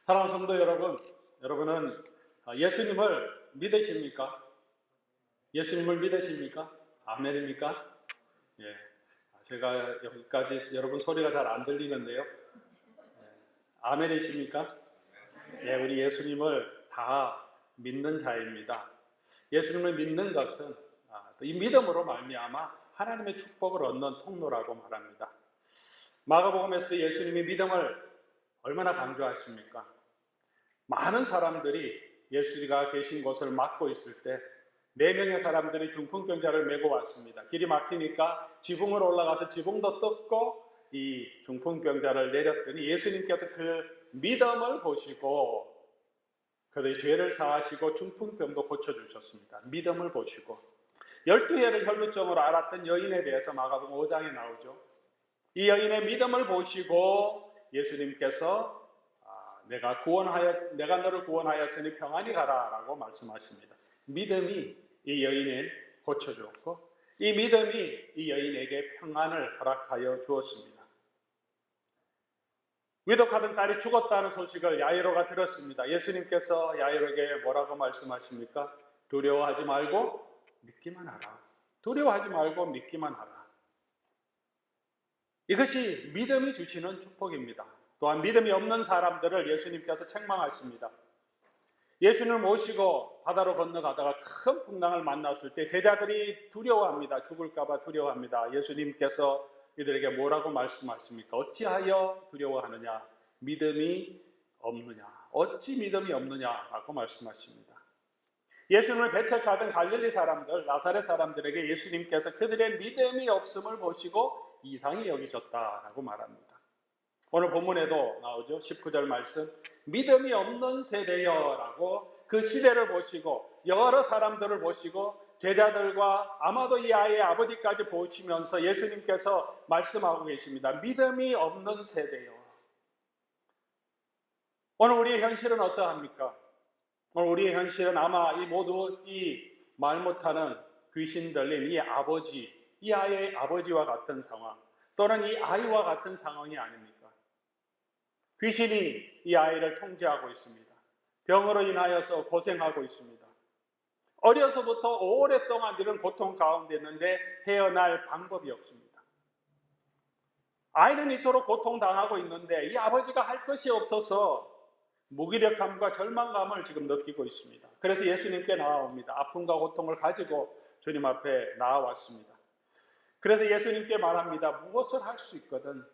사랑하는 성도 여러분, 여러분은 예수님을 믿으십니까? 예수님을 믿으십니까? 아멘입니까? 예. 제가 여기까지 여러분 소리가 잘 안 들리는데요. 아멘이십니까? 예, 우리 예수님을 다 믿는 자입니다. 예수님을 믿는 것은 이 믿음으로 말미암아 하나님의 축복을 얻는 통로라고 말합니다. 마가복음에서도 예수님이 믿음을 얼마나 강조하십니까? 많은 사람들이 예수가 계신 곳을 막고 있을 때 4명의 사람들이 중풍병자를 메고 왔습니다. 길이 막히니까 지붕으로 올라가서 지붕도 뜯고 이 중풍병자를 내렸더니 예수님께서 그 믿음을 보시고 그들의 죄를 사하시고 중풍병도 고쳐주셨습니다. 믿음을 보시고 12해를 혈루증으로 앓았던 여인에 대해서 마가복음 5장에 나오죠. 이 여인의 믿음을 보시고 예수님께서 내가 너를 구원하였으니 평안히 가라라고 말씀하십니다. 믿음이 이 여인을 고쳐주었고 이 믿음이 이 여인에게 평안을 허락하여 주었습니다. 위독하던 딸이 죽었다는 소식을 야이로가 들었습니다. 예수님께서 야이로에게 뭐라고 말씀하십니까? 두려워하지 말고 믿기만 하라. 두려워하지 말고 믿기만 하라. 이것이 믿음이 주시는 축복입니다. 또한 믿음이 없는 사람들을 예수님께서 책망하십니다. 예수님을 모시고 바다로 건너가다가 큰 풍랑을 만났을 때 제자들이 두려워합니다. 죽을까 봐 두려워합니다. 예수님께서 이들에게 뭐라고 말씀하십니까? 어찌하여 두려워하느냐? 믿음이 없느냐? 어찌 믿음이 없느냐라고 말씀하십니다. 예수님을 배척하던 갈릴리 사람들, 나사렛 사람들에게 예수님께서 그들의 믿음이 없음을 보시고 이상히 여기셨다라고 말합니다. 오늘 본문에도 나오죠. 19절 말씀. 믿음이 없는 세대여라고 그 시대를 보시고 여러 사람들을 보시고 제자들과 아마도 이 아이의 아버지까지 보시면서 예수님께서 말씀하고 계십니다. 믿음이 없는 세대여. 오늘 우리의 현실은 어떠합니까? 오늘 우리의 현실은 아마 이 말 못하는 귀신 들린 이 아버지, 이 아이의 아버지와 같은 상황 또는 이 아이와 같은 상황이 아닙니까? 귀신이 이 아이를 통제하고 있습니다. 병으로 인하여서 고생하고 있습니다. 어려서부터 오랫동안 이런 고통 가운데 있는데 헤어날 방법이 없습니다. 아이는 이토록 고통당하고 있는데 이 아버지가 할 것이 없어서 무기력함과 절망감을 지금 느끼고 있습니다. 그래서 예수님께 나아옵니다. 아픔과 고통을 가지고 주님 앞에 나아왔습니다. 그래서 예수님께 말합니다. 무엇을 할 수 있거든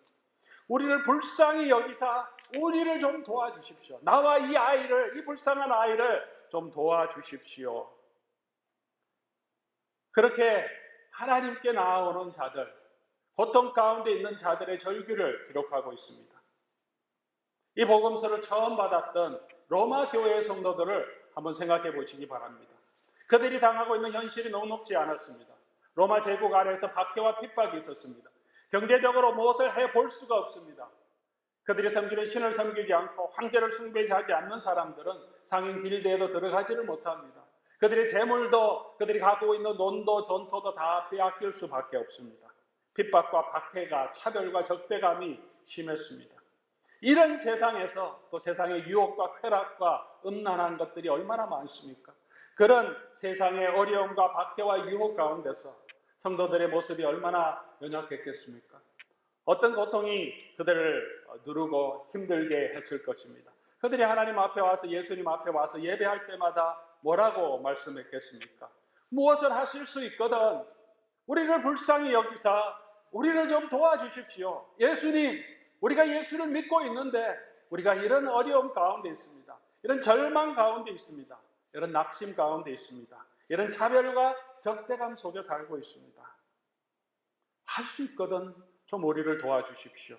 우리를 불쌍히 여기사 우리를 좀 도와주십시오. 나와 이 불쌍한 아이를 좀 도와주십시오. 그렇게 하나님께 나아오는 자들, 고통 가운데 있는 자들의 절규를 기록하고 있습니다. 이 복음서를 처음 받았던 로마 교회의 성도들을 한번 생각해 보시기 바랍니다. 그들이 당하고 있는 현실이 녹록지 않았습니다. 로마 제국 아래에서 박해와 핍박이 있었습니다. 경제적으로 무엇을 해볼 수가 없습니다. 그들이 섬기는 신을 섬기지 않고 황제를 숭배하지 않는 사람들은 상인 길드에도 들어가지를 못합니다. 그들의 재물도 그들이 갖고 있는 논도 전토도 다 빼앗길 수밖에 없습니다. 핍박과 박해가 차별과 적대감이 심했습니다. 이런 세상에서 또 세상의 유혹과 쾌락과 음란한 것들이 얼마나 많습니까? 그런 세상의 어려움과 박해와 유혹 가운데서 성도들의 모습이 얼마나 연약했겠습니까? 어떤 고통이 그들을 누르고 힘들게 했을 것입니다. 그들이 하나님 앞에 와서 예수님 앞에 와서 예배할 때마다 뭐라고 말씀했겠습니까? 무엇을 하실 수 있거든 우리를 불쌍히 여기사 우리를 좀 도와주십시오. 예수님, 우리가 예수를 믿고 있는데 우리가 이런 어려움 가운데 있습니다. 이런 절망 가운데 있습니다. 이런 낙심 가운데 있습니다. 이런 차별과 적대감 속에 살고 있습니다. 할 수 있거든 좀 우리를 도와주십시오.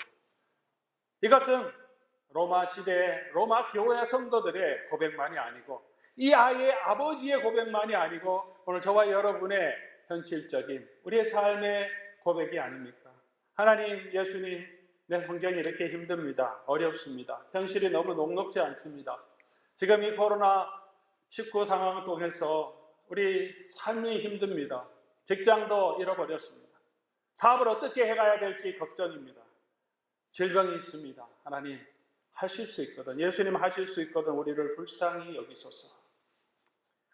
이것은 로마 시대 로마 교회 성도들의 고백만이 아니고 이 아이의 아버지의 고백만이 아니고 오늘 저와 여러분의 현실적인 우리의 삶의 고백이 아닙니까? 하나님, 예수님, 내 성경이 이렇게 힘듭니다. 어렵습니다. 현실이 너무 녹록지 않습니다. 지금 이 코로나19 상황을 통해서 우리 삶이 힘듭니다. 직장도 잃어버렸습니다. 사업을 어떻게 해가야 될지 걱정입니다. 질병이 있습니다. 하나님, 하실 수 있거든. 예수님 하실 수 있거든. 우리를 불쌍히 여기소서.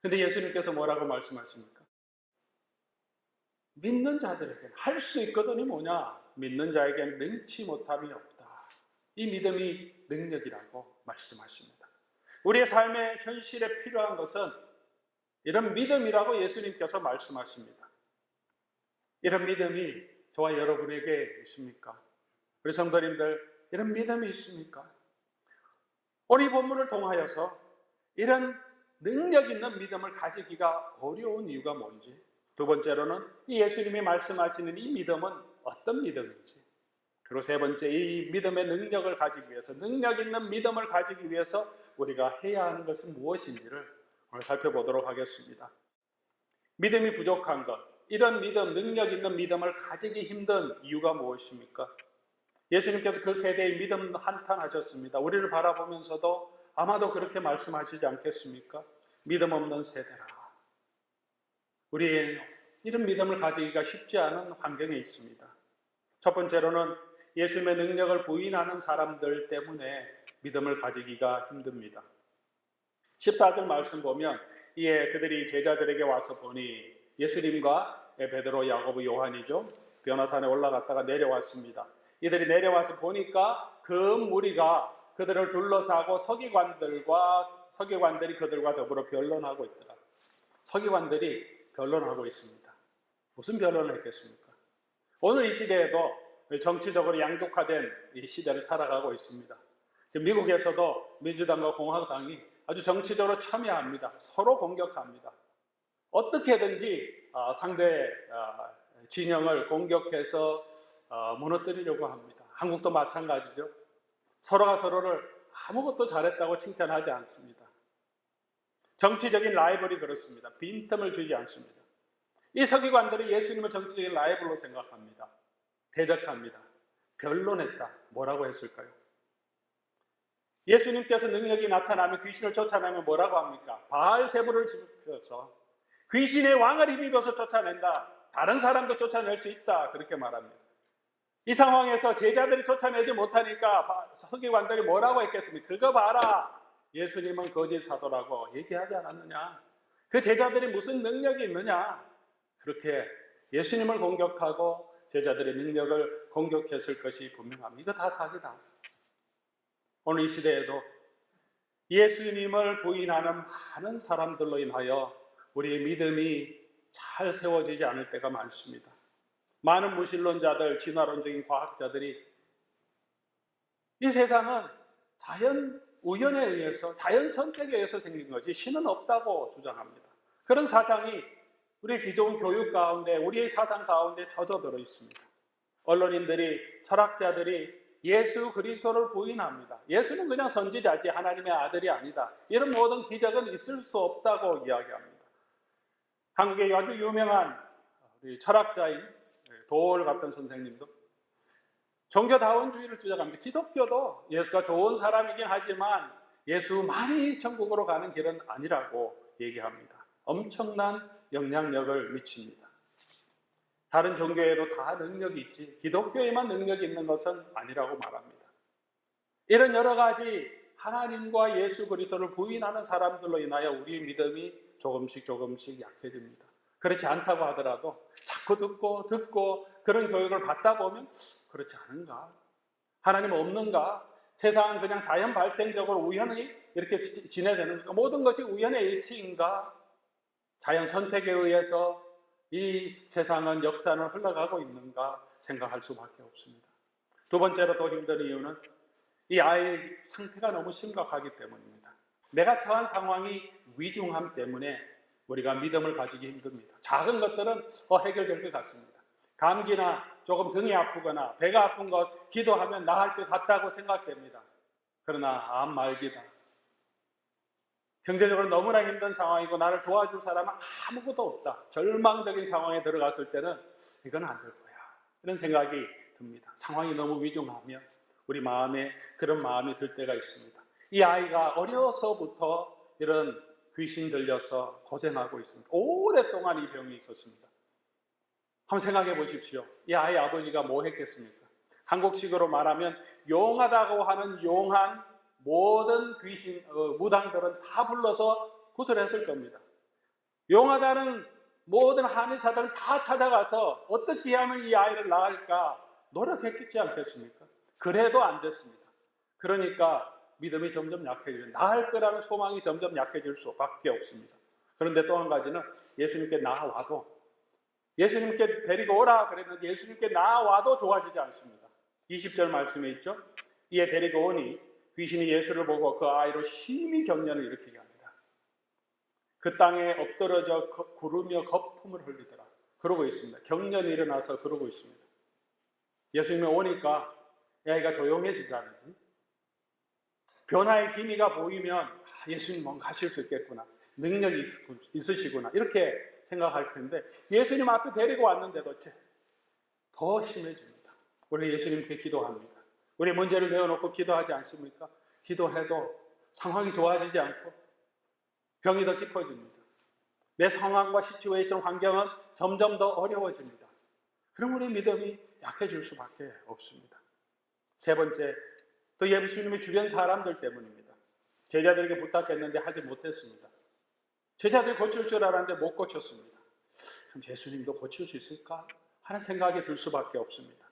근데 예수님께서 뭐라고 말씀하십니까? 믿는 자들에게는 할 수 있거든이 뭐냐? 믿는 자에게는 능치 못함이 없다. 이 믿음이 능력이라고 말씀하십니다. 우리의 삶의 현실에 필요한 것은 이런 믿음이라고 예수님께서 말씀하십니다. 이런 믿음이 저와 여러분에게 있습니까? 우리 성도님들, 이런 믿음이 있습니까? 오늘 이 본문을 통하여서 이런 능력 있는 믿음을 가지기가 어려운 이유가 뭔지, 두 번째로는 이 예수님이 말씀하시는 이 믿음은 어떤 믿음인지, 그리고 세 번째, 이 믿음의 능력을 가지기 위해서, 능력 있는 믿음을 가지기 위해서 우리가 해야 하는 것은 무엇인지를 오늘 살펴보도록 하겠습니다. 믿음이 부족한 것, 이런 믿음, 능력 있는 믿음을 가지기 힘든 이유가 무엇입니까? 예수님께서 그 세대의 믿음 한탄하셨습니다. 우리를 바라보면서도 아마도 그렇게 말씀하시지 않겠습니까? 믿음 없는 세대라. 우리의 이런 믿음을 가지기가 쉽지 않은 환경에 있습니다. 첫 번째로는 예수님의 능력을 부인하는 사람들 때문에 믿음을 가지기가 힘듭니다. 14절 말씀 보면 이에 그들이 제자들에게 와서 보니 예수님과 베드로, 야고보, 요한이죠. 변화산에 올라갔다가 내려왔습니다. 이들이 내려와서 보니까 그 무리가 그들을 둘러싸고 서기관들이 그들과 더불어 변론하고 있더라. 서기관들이 변론하고 있습니다. 무슨 변론을 했겠습니까? 오늘 이 시대에도 정치적으로 양극화된 이 시대를 살아가고 있습니다. 지금 미국에서도 민주당과 공화당이 아주 정치적으로 첨예합니다. 서로 공격합니다. 어떻게든지 상대 진영을 공격해서 무너뜨리려고 합니다. 한국도 마찬가지죠. 서로가 서로를 아무것도 잘했다고 칭찬하지 않습니다. 정치적인 라이벌이 그렇습니다. 빈틈을 주지 않습니다. 이 서기관들이 예수님을 정치적인 라이벌로 생각합니다. 대적합니다. 변론했다. 뭐라고 했을까요? 예수님께서 능력이 나타나면, 귀신을 쫓아내면 뭐라고 합니까? 바알세불을 집어서 귀신의 왕을 힘입어서 쫓아낸다. 다른 사람도 쫓아낼 수 있다. 그렇게 말합니다. 이 상황에서 제자들이 쫓아내지 못하니까 서기관들이 뭐라고 했겠습니까? 그거 봐라. 예수님은 거짓 사도라고 얘기하지 않았느냐? 그 제자들이 무슨 능력이 있느냐? 그렇게 예수님을 공격하고 제자들의 능력을 공격했을 것이 분명합니다. 이거 다 사기다. 오늘 이 시대에도 예수님을 부인하는 많은 사람들로 인하여 우리의 믿음이 잘 세워지지 않을 때가 많습니다. 많은 무신론자들, 진화론적인 과학자들이 이 세상은 자연 우연에 의해서, 자연 선택에 의해서 생긴 거지 신은 없다고 주장합니다. 그런 사상이 우리 기존 교육 가운데, 우리의 사상 가운데 젖어들어 있습니다. 언론인들이, 철학자들이 예수 그리스도를 부인합니다. 예수는 그냥 선지자지 하나님의 아들이 아니다. 이런 모든 기적은 있을 수 없다고 이야기합니다. 한국의 아주 유명한 우리 철학자인 도올 같은 선생님도 종교다원주의를 주장합니다. 기독교도 예수가 좋은 사람이긴 하지만 예수만이 천국으로 가는 길은 아니라고 얘기합니다. 엄청난 영향력을 미칩니다. 다른 종교에도 다 능력이 있지 기독교에만 능력이 있는 것은 아니라고 말합니다. 이런 여러 가지 하나님과 예수 그리스도를 부인하는 사람들로 인하여 우리의 믿음이 조금씩 약해집니다. 그렇지 않다고 하더라도 자꾸 듣고 그런 교육을 받다 보면 그렇지 않은가? 하나님 없는가? 세상은 그냥 자연 발생적으로 우연히 이렇게 지내되는 건가? 모든 것이 우연의 일치인가? 자연 선택에 의해서 이 세상은 역사는 흘러가고 있는가 생각할 수밖에 없습니다. 두 번째로 더 힘든 이유는 이 아이의 상태가 너무 심각하기 때문입니다. 내가 처한 상황이 위중함 때문에 우리가 믿음을 가지기 힘듭니다. 작은 것들은 해결될 것 같습니다. 감기나 조금 등이 아프거나 배가 아픈 것 기도하면 나을 것 같다고 생각됩니다. 그러나 암 말기다. 경제적으로 너무나 힘든 상황이고 나를 도와줄 사람은 아무것도 없다. 절망적인 상황에 들어갔을 때는 이건 안 될 거야. 이런 생각이 듭니다. 상황이 너무 위중하면 우리 마음에 그런 마음이 들 때가 있습니다. 이 아이가 어려서부터 이런 귀신 들려서 고생하고 있습니다. 오랫동안 이 병이 있었습니다. 한번 생각해 보십시오. 이 아이 아버지가 뭐 했겠습니까? 한국식으로 말하면 용하다고 하는 용한 모든 귀신, 무당들은 다 불러서 구슬했을 겁니다. 용하다는 모든 한의사들은 다 찾아가서 어떻게 하면 이 아이를 낳을까 노력했겠지 않겠습니까? 그래도 안 됐습니다. 그러니까 믿음이 점점 약해지고 낳을 거라는 소망이 점점 약해질 수밖에 없습니다. 그런데 또 한 가지는 예수님께 나와도 예수님께 데리고 오라 그랬는데 예수님께 나와도 좋아지지 않습니다. 20절 말씀에 있죠. 이에 데리고 오니 귀신이 예수를 보고 그 아이로 심히 경련을 일으키게 합니다. 그 땅에 엎드러져 구르며 거품을 흘리더라. 그러고 있습니다. 경련이 일어나서 그러고 있습니다. 예수님이 오니까 아이가 조용해지다든지 변화의 기미가 보이면 예수님 뭔가 하실 수 있겠구나. 능력이 있으시구나. 이렇게 생각할 텐데 예수님 앞에 데리고 왔는데도 더 심해집니다. 우리 예수님께 기도합니다. 우리 문제를 내어놓고 기도하지 않습니까? 기도해도 상황이 좋아지지 않고 병이 더 깊어집니다. 내 상황과 시츄에이션 환경은 점점 더 어려워집니다. 그럼 우리 믿음이 약해질 수밖에 없습니다. 세 번째, 또 예수님의 주변 사람들 때문입니다. 제자들에게 부탁했는데 하지 못했습니다. 제자들이 고칠 줄 알았는데 못 고쳤습니다. 그럼 예수님도 고칠 수 있을까 하는 생각이 들 수밖에 없습니다.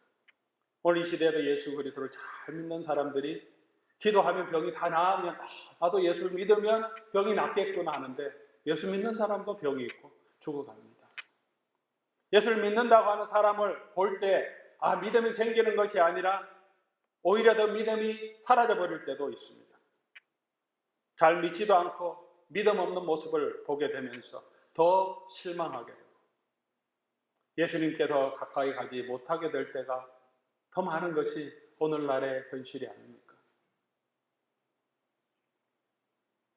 오늘 이 시대에도 예수 그리스도를 잘 믿는 사람들이 기도하면 병이 다 나으면 나도 예수를 믿으면 병이 낫겠구나 하는데 예수 믿는 사람도 병이 있고 죽어갑니다. 예수를 믿는다고 하는 사람을 볼 때 믿음이 생기는 것이 아니라 오히려 더 믿음이 사라져버릴 때도 있습니다. 잘 믿지도 않고 믿음 없는 모습을 보게 되면서 더 실망하게 되고 예수님께 더 가까이 가지 못하게 될 때가 더 많은 것이 오늘날의 현실이 아닙니까?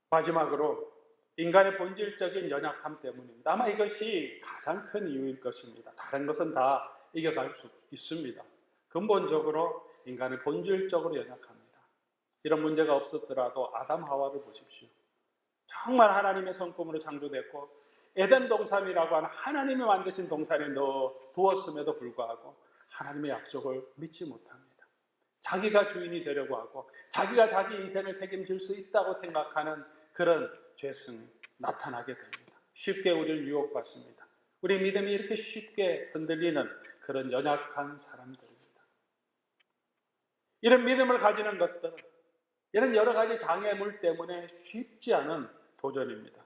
마지막으로 인간의 본질적인 연약함 때문입니다. 아마 이것이 가장 큰 이유일 것입니다. 다른 것은 다 이겨갈 수 있습니다. 근본적으로 인간은 본질적으로 연약합니다. 이런 문제가 없었더라도 아담 하와를 보십시오. 정말 하나님의 성품으로 창조됐고 에덴 동산이라고 하는 하나님이 만드신 동산에 넣어 두었음에도 불구하고 하나님의 약속을 믿지 못합니다. 자기가 주인이 되려고 하고 자기가 자기 인생을 책임질 수 있다고 생각하는 그런 죄성이 나타나게 됩니다. 쉽게 우리를 유혹받습니다. 우리 믿음이 이렇게 쉽게 흔들리는 그런 연약한 사람들입니다. 이런 믿음을 가지는 것들은 이런 여러 가지 장애물 때문에 쉽지 않은 도전입니다.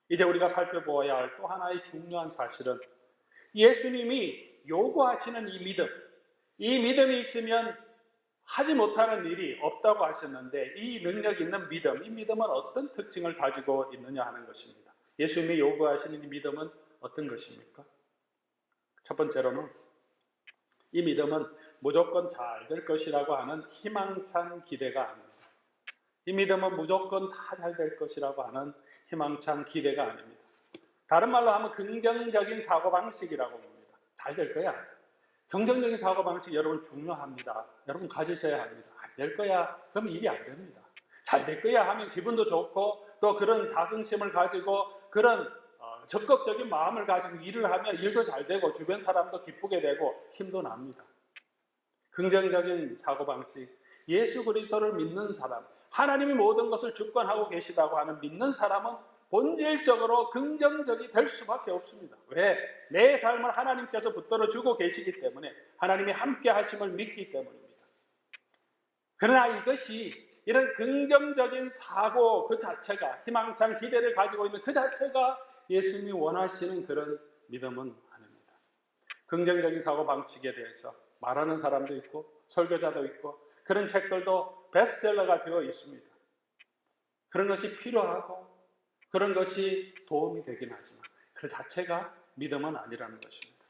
이제 우리가 살펴보아야 할 또 하나의 중요한 사실은 예수님이 요구하시는 이 믿음이 있으면 하지 못하는 일이 없다고 하셨는데 이 능력 있는 믿음, 이 믿음은 어떤 특징을 가지고 있느냐 하는 것입니다. 예수님이 요구하시는 이 믿음은 어떤 것입니까? 첫 번째로는 이 믿음은 무조건 잘 될 것이라고 하는 희망찬 기대가 아닙니다. 이 믿음은 무조건 다 잘 될 것이라고 하는 희망찬 기대가 아닙니다. 다른 말로 하면 긍정적인 사고방식이라고 봅니다. 잘 될 거야. 긍정적인 사고방식 여러분 중요합니다. 여러분 가지셔야 합니다. 안 될 거야. 그럼 일이 안 됩니다. 잘 될 거야 하면 기분도 좋고 또 그런 자긍심을 가지고 그런 적극적인 마음을 가지고 일을 하면 일도 잘 되고 주변 사람도 기쁘게 되고 힘도 납니다. 긍정적인 사고방식, 예수 그리스도를 믿는 사람, 하나님이 모든 것을 주권하고 계시다고 하는 믿는 사람은 본질적으로 긍정적이 될 수밖에 없습니다. 왜? 내 삶을 하나님께서 붙들어 주고 계시기 때문에 하나님이 함께 하심을 믿기 때문입니다. 그러나 이것이 이런 긍정적인 사고 그 자체가 희망찬 기대를 가지고 있는 그 자체가 예수님이 원하시는 그런 믿음은 아닙니다. 긍정적인 사고 방식에 대해서 말하는 사람도 있고 설교자도 있고 그런 책들도 베스트셀러가 되어 있습니다. 그런 것이 필요하고 그런 것이 도움이 되긴 하지만 그 자체가 믿음은 아니라는 것입니다.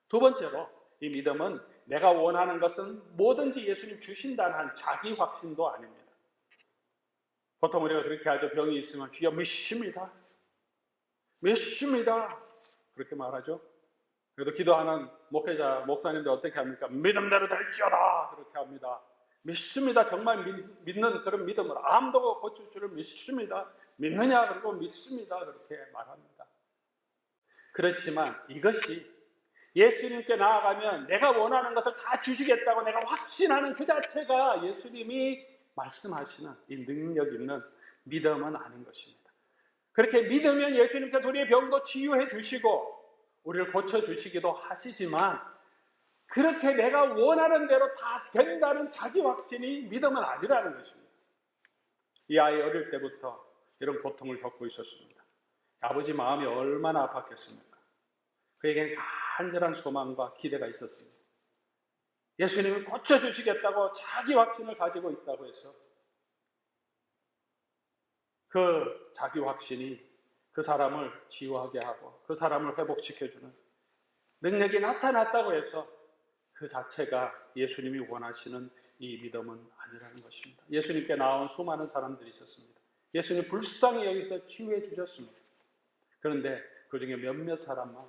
두 번째로 이 믿음은 내가 원하는 것은 뭐든지 예수님 주신다는 한 자기 확신도 아닙니다. 보통 우리가 그렇게 하죠. 병이 있으면 주여 믿습니다. 믿습니다. 그렇게 말하죠. 그래도 기도하는 목회자, 목사님들 어떻게 합니까? 믿음대로 될지어다. 그렇게 합니다. 믿습니다. 정말 믿는 그런 믿음으로 암도 고칠 줄을 믿습니다. 믿느냐? 그리고 믿습니다. 그렇게 말합니다. 그렇지만 이것이 예수님께 나아가면 내가 원하는 것을 다 주시겠다고 내가 확신하는 그 자체가 예수님이 말씀하시는 이 능력 있는 믿음은 아닌 것입니다. 그렇게 믿으면 예수님께서 우리의 병도 치유해 주시고 우리를 고쳐주시기도 하시지만 그렇게 내가 원하는 대로 다 된다는 자기 확신이 믿음은 아니라는 것입니다. 이 아이 어릴 때부터 이런 고통을 겪고 있었습니다. 아버지 마음이 얼마나 아팠겠습니까? 그에게는 간절한 소망과 기대가 있었습니다. 예수님이 고쳐주시겠다고 자기 확신을 가지고 있다고 해서 그 자기 확신이 그 사람을 치유하게 하고 그 사람을 회복시켜주는 능력이 나타났다고 해서 그 자체가 예수님이 원하시는 이 믿음은 아니라는 것입니다. 예수님께 나온 수많은 사람들이 있었습니다. 예수님 불쌍히 여기서 치유해 주셨습니다. 그런데 그 중에 몇몇 사람만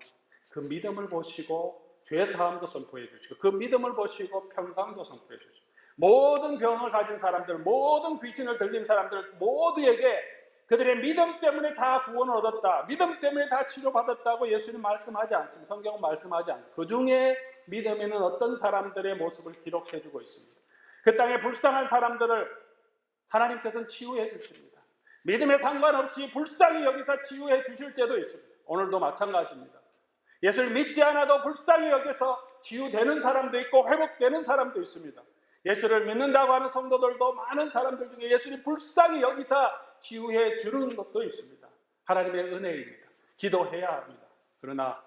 그 믿음을 보시고 죄사함도 선포해 주시고 그 믿음을 보시고 평강도 선포해 주시고 모든 병을 가진 사람들, 모든 귀신을 들린 사람들 모두에게 그들의 믿음 때문에 다 구원을 얻었다, 믿음 때문에 다 치료받았다고 예수님 말씀하지 않습니다. 성경은 말씀하지 않습니다. 그 중에 믿음에는 어떤 사람들의 모습을 기록해 주고 있습니다. 그 땅에 불쌍한 사람들을 하나님께서는 치유해 주십니다. 믿음에 상관없이 불쌍히 여기서 치유해 주실 때도 있습니다. 오늘도 마찬가지입니다. 예수를 믿지 않아도 불쌍히 여기서 치유되는 사람도 있고 회복되는 사람도 있습니다. 예수를 믿는다고 하는 성도들도 많은 사람들 중에 예수님 불쌍히 여기서 치유해 주는 것도 있습니다. 하나님의 은혜입니다. 기도해야 합니다. 그러나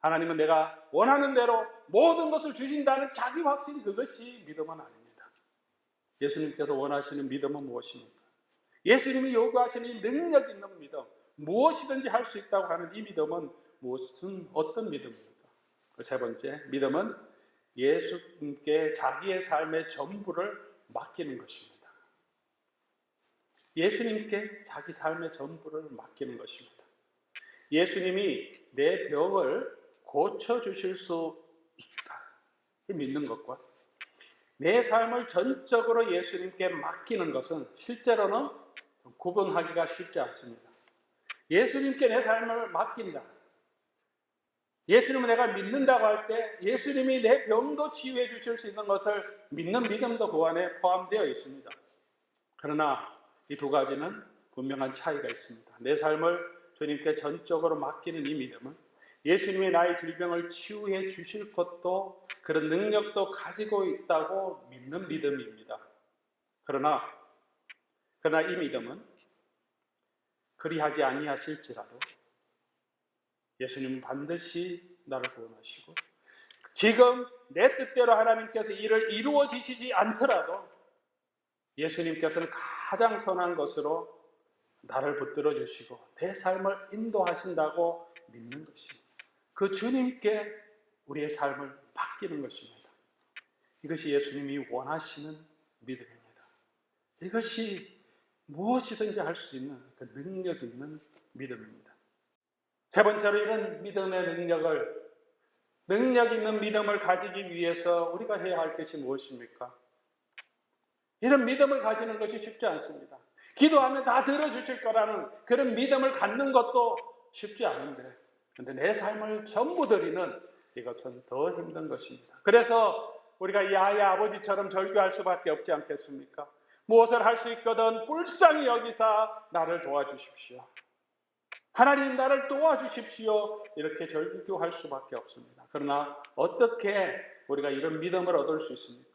하나님은 내가 원하는 대로 모든 것을 주신다는 자기 확신, 그것이 믿음은 아닙니다. 예수님께서 원하시는 믿음은 무엇입니까? 예수님이 요구하시는 이 능력 있는 믿음, 무엇이든지 할 수 있다고 하는 이 믿음은 어떤 믿음입니까? 그 세 번째, 믿음은 예수님께 자기의 삶의 전부를 맡기는 것입니다. 예수님께 자기 삶의 전부를 맡기는 것입니다. 예수님이 내 병을 고쳐주실 수 있다를 믿는 것과 내 삶을 전적으로 예수님께 맡기는 것은 실제로는 구분하기가 쉽지 않습니다. 예수님께 내 삶을 맡긴다. 예수님을 내가 믿는다고 할 때 예수님이 내 병도 치유해 주실 수 있는 것을 믿는 믿음도 그 안에 포함되어 있습니다. 그러나 이 두 가지는 분명한 차이가 있습니다. 내 삶을 주님께 전적으로 맡기는 이 믿음은 예수님이 나의 질병을 치유해 주실 것도 그런 능력도 가지고 있다고 믿는 믿음입니다. 그러나 이 믿음은 그리하지 아니하실지라도 예수님은 반드시 나를 구원하시고 지금 내 뜻대로 하나님께서 일을 이루어 주시지 않더라도 예수님께서는 가장 선한 것으로 나를 붙들어 주시고 내 삶을 인도하신다고 믿는 것입니다. 그 주님께 우리의 삶을 맡기는 것입니다. 이것이 예수님이 원하시는 믿음입니다. 이것이 무엇이든지 할 수 있는 그 능력 있는 믿음입니다. 세 번째로 이런 믿음의 능력 있는 믿음을 가지기 위해서 우리가 해야 할 것이 무엇입니까? 이런 믿음을 가지는 것이 쉽지 않습니다. 기도하면 다 들어주실 거라는 그런 믿음을 갖는 것도 쉽지 않은데 그런데 내 삶을 전부 드리는 이것은 더 힘든 것입니다. 그래서 우리가 이 아이의 아버지처럼 절규할 수밖에 없지 않겠습니까? 무엇을 할 수 있거든 불쌍히 여기사 나를 도와주십시오. 하나님 나를 도와주십시오. 이렇게 절규할 수밖에 없습니다. 그러나 어떻게 우리가 이런 믿음을 얻을 수 있습니까?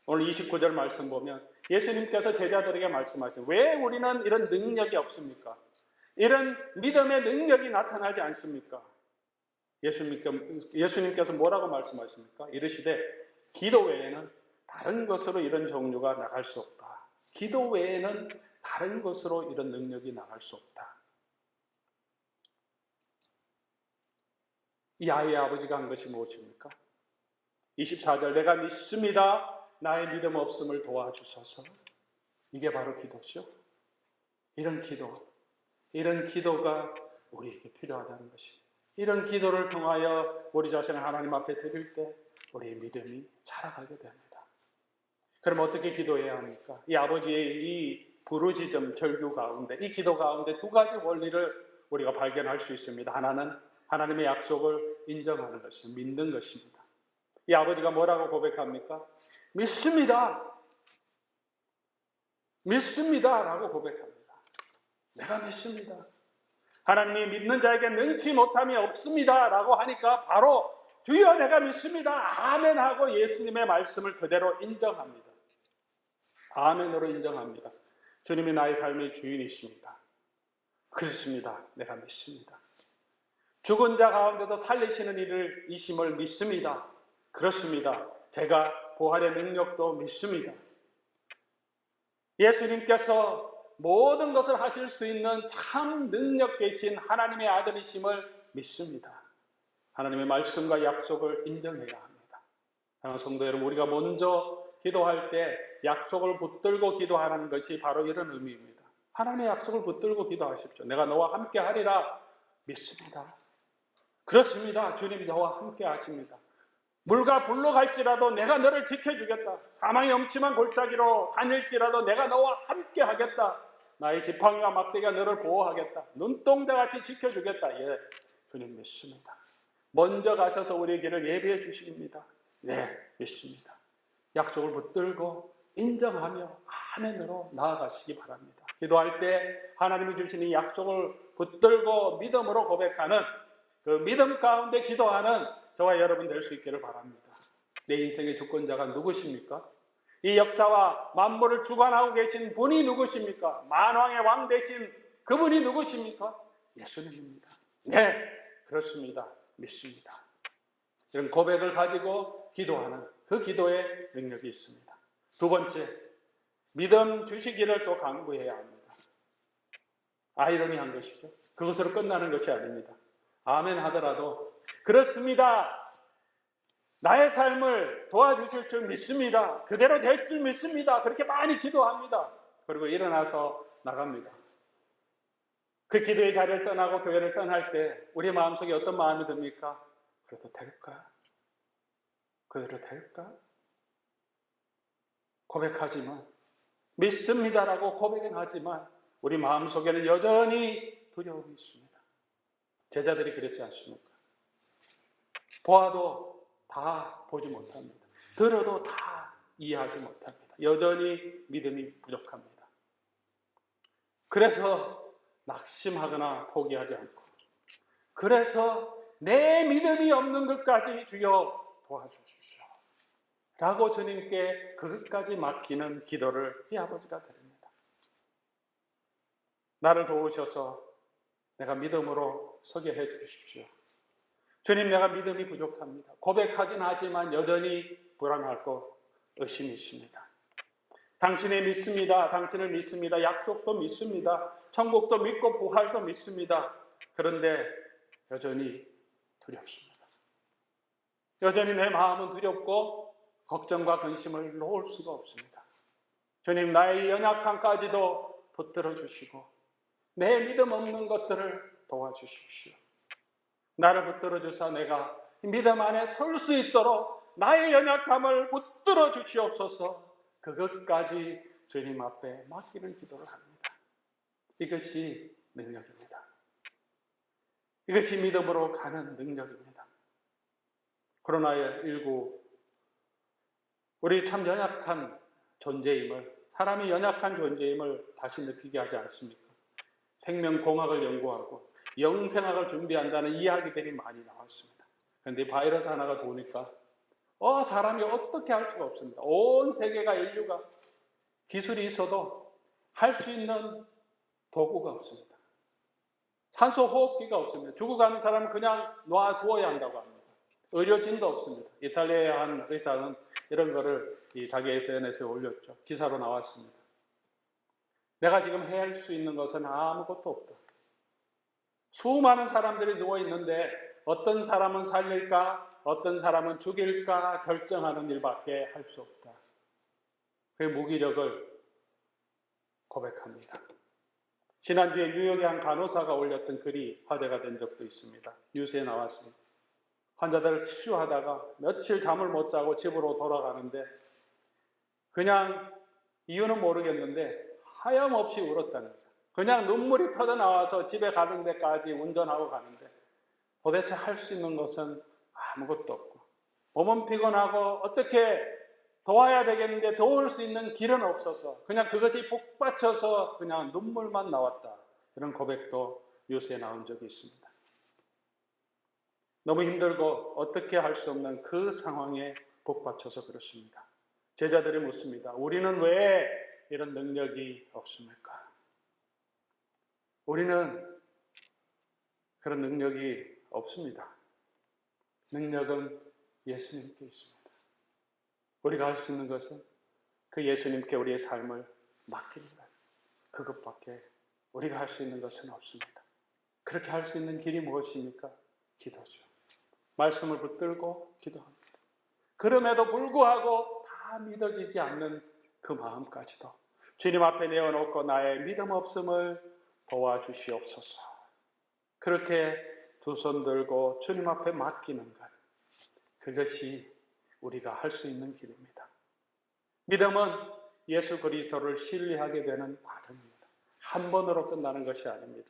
오늘 29절 말씀 보면 예수님께서 제자들에게 말씀하시죠. 왜 우리는 이런 능력이 없습니까? 이런 믿음의 능력이 나타나지 않습니까? 예수님께서 뭐라고 말씀하십니까? 이르시되 기도 외에는 다른 것으로 이런 종류가 나갈 수 없다. 기도 외에는 다른 것으로 이런 능력이 나갈 수 없다. 이 아이의 아버지가 한 것이 무엇입니까? 24절 내가 믿습니다. 나의 믿음 없음을 도와주소서. 이게 바로 기도죠. 이런 기도가 우리에게 필요하다는 것입니다. 이런 기도를 통하여 우리 자신을 하나님 앞에 드릴 때 우리의 믿음이 자라가게 됩니다. 그럼 어떻게 기도해야 합니까? 이 아버지의 이 부르짖음 절규 가운데 이 기도 가운데 두 가지 원리를 우리가 발견할 수 있습니다. 하나는 하나님의 약속을 인정하는 것입니다. 믿는 것입니다. 이 아버지가 뭐라고 고백합니까? 믿습니다. 믿습니다라고 고백합니다. 내가 믿습니다. 하나님이 믿는 자에게 능치 못함이 없습니다라고 하니까 바로 주여 내가 믿습니다. 아멘하고 예수님의 말씀을 그대로 인정합니다. 아멘으로 인정합니다. 주님이 나의 삶의 주인이십니다. 그렇습니다. 내가 믿습니다. 죽은 자 가운데도 살리시는 일을 이심을 믿습니다. 그렇습니다. 제가 부활의 능력도 믿습니다. 예수님께서 모든 것을 하실 수 있는 참 능력 계신 하나님의 아들이심을 믿습니다. 하나님의 말씀과 약속을 인정해야 합니다. 사랑하는 성도 여러분, 우리가 먼저 기도할 때 약속을 붙들고 기도하는 것이 바로 이런 의미입니다. 하나님의 약속을 붙들고 기도하십시오. 내가 너와 함께 하리라 믿습니다. 그렇습니다. 주님 너와 함께 하십니다. 물과 불로 갈지라도 내가 너를 지켜주겠다. 사망의 엄침한 골짜기로 다닐지라도 내가 너와 함께 하겠다. 나의 지팡이와 막대기가 너를 보호하겠다. 눈동자같이 지켜주겠다. 예, 주님 믿습니다. 먼저 가셔서 우리의 길을 예비해 주십니다. 네, 믿습니다. 약속을 붙들고 인정하며 아멘으로 나아가시기 바랍니다. 기도할 때 하나님이 주시는 약속을 붙들고 믿음으로 고백하는 그 믿음 가운데 기도하는 저와 여러분 될 수 있기를 바랍니다. 내 인생의 주권자가 누구십니까? 이 역사와 만물을 주관하고 계신 분이 누구십니까? 만왕의 왕 되신 그분이 누구십니까? 예수님입니다. 네, 그렇습니다. 믿습니다. 이런 고백을 가지고 기도하는 그 기도의 능력이 있습니다. 두 번째, 믿음 주시기를 또 강구해야 합니다. 아이러니한 것이죠. 그것으로 끝나는 것이 아닙니다. 아멘 하더라도 그렇습니다. 나의 삶을 도와주실 줄 믿습니다. 그대로 될 줄 믿습니다. 그렇게 많이 기도합니다. 그리고 일어나서 나갑니다. 그 기도의 자리를 떠나고 교회를 떠날 때 우리 마음속에 어떤 마음이 듭니까? 그래도 될까? 그대로 될까? 고백하지만 믿습니다라고 고백은 하지만 우리 마음속에는 여전히 두려움이 있습니다. 제자들이 그랬지 않습니까? 보아도 다 보지 못합니다. 들어도 다 이해하지 못합니다. 여전히 믿음이 부족합니다. 그래서 낙심하거나 포기하지 않고, 그래서 내 믿음이 없는 것까지 주여 도와주십시오 라고 주님께 그것까지 맡기는 기도를 이 아버지가 드립니다. 나를 도우셔서 내가 믿음으로 서게 해 주십시오. 주님, 내가 믿음이 부족합니다. 고백하긴 하지만 여전히 불안하고 의심이 있습니다. 당신을 믿습니다. 당신을 믿습니다. 약속도 믿습니다. 천국도 믿고 부활도 믿습니다. 그런데 여전히 두렵습니다. 여전히 내 마음은 두렵고 걱정과 근심을 놓을 수가 없습니다. 주님, 나의 연약함까지도 붙들어 주시고 내 믿음 없는 것들을 도와주십시오. 나를 붙들어 주사 내가 믿음 안에 설 수 있도록 나의 연약함을 붙들어 주시옵소서. 그것까지 주님 앞에 맡기는 기도를 합니다. 이것이 능력입니다. 이것이 믿음으로 가는 능력입니다. 코로나19 우리 참 연약한 존재임을, 사람이 연약한 존재임을 다시 느끼게 하지 않습니까? 생명공학을 연구하고 영생학을 준비한다는 이야기들이 많이 나왔습니다. 그런데 바이러스 하나가 도니까 사람이 어떻게 할 수가 없습니다. 온 세계가, 인류가 기술이 있어도 할 수 있는 도구가 없습니다. 산소 호흡기가 없습니다. 죽어가는 사람은 그냥 놔두어야 한다고 합니다. 의료진도 없습니다. 이탈리아의 한 의사는 이런 거를 자기 SNS에 올렸죠. 기사로 나왔습니다. 내가 지금 해야 할 수 있는 것은 아무것도 없다. 수많은 사람들이 누워있는데 어떤 사람은 살릴까, 어떤 사람은 죽일까 결정하는 일밖에 할 수 없다. 그 무기력을 고백합니다. 지난주에 뉴욕의 한 간호사가 올렸던 글이 화제가 된 적도 있습니다. 뉴스에 나왔습니다. 환자들을 치료하다가 며칠 잠을 못 자고 집으로 돌아가는데 그냥 이유는 모르겠는데 하염없이 울었다는 거죠. 그냥 눈물이 터져나와서 집에 가는 데까지 운전하고 가는데 도대체 할 수 있는 것은 아무것도 없고 몸은 피곤하고 어떻게 도와야 되겠는데 도울 수 있는 길은 없어서 그냥 그것이 복받쳐서 그냥 눈물만 나왔다. 이런 고백도 뉴스에 나온 적이 있습니다. 너무 힘들고 어떻게 할 수 없는 그 상황에 복받쳐서 그렇습니다. 제자들이 묻습니다. 우리는 왜 이런 능력이 없습니까? 우리는 그런 능력이 없습니다. 능력은 예수님께 있습니다. 우리가 할 수 있는 것은 그 예수님께 우리의 삶을 맡기는 것. 그것밖에 우리가 할 수 있는 것은 없습니다. 그렇게 할 수 있는 길이 무엇입니까? 기도죠. 말씀을 붙들고 기도합니다. 그럼에도 불구하고 다 믿어지지 않는 그 마음까지도 주님 앞에 내어놓고 나의 믿음 없음을 도와주시옵소서. 그렇게 두 손 들고 주님 앞에 맡기는 것, 그것이 우리가 할 수 있는 길입니다. 믿음은 예수 그리스도를 신뢰하게 되는 과정입니다. 한 번으로 끝나는 것이 아닙니다.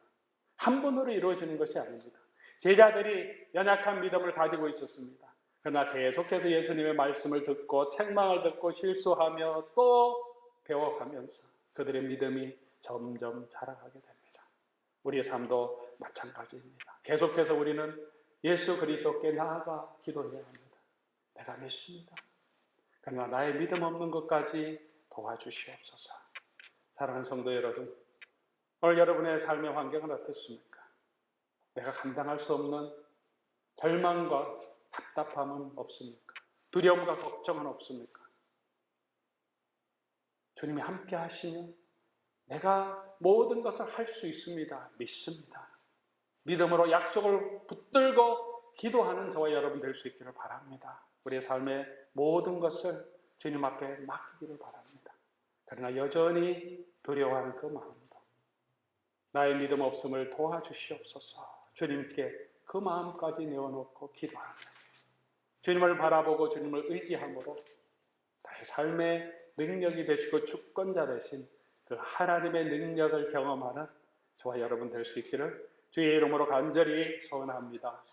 한 번으로 이루어지는 것이 아닙니다. 제자들이 연약한 믿음을 가지고 있었습니다. 그러나 계속해서 예수님의 말씀을 듣고 책망을 듣고 실수하며 또 배워가면서 그들의 믿음이 점점 자라가게 됩니다. 우리의 삶도 마찬가지입니다. 계속해서 우리는 예수 그리스도께 나아가 기도해야 합니다. 내가 믿습니다. 그러나 나의 믿음 없는 것까지 도와주시옵소서. 사랑하는 성도 여러분, 오늘 여러분의 삶의 환경은 어떻습니까? 내가 감당할 수 없는 절망과 답답함은 없습니까? 두려움과 걱정은 없습니까? 주님이 함께 하시면 내가 모든 것을 할 수 있습니다. 믿습니다. 믿음으로 약속을 붙들고 기도하는 저와 여러분 될 수 있기를 바랍니다. 우리의 삶의 모든 것을 주님 앞에 맡기기를 바랍니다. 그러나 여전히 두려워하는 그 마음도 나의 믿음 없음을 도와주시옵소서. 주님께 그 마음까지 내어놓고 기도하며 주님을 바라보고 주님을 의지함으로 나의 삶의 능력이 되시고 주권자 되신 그 하나님의 능력을 경험하는 저와 여러분 될 수 있기를 주의 이름으로 간절히 소원합니다.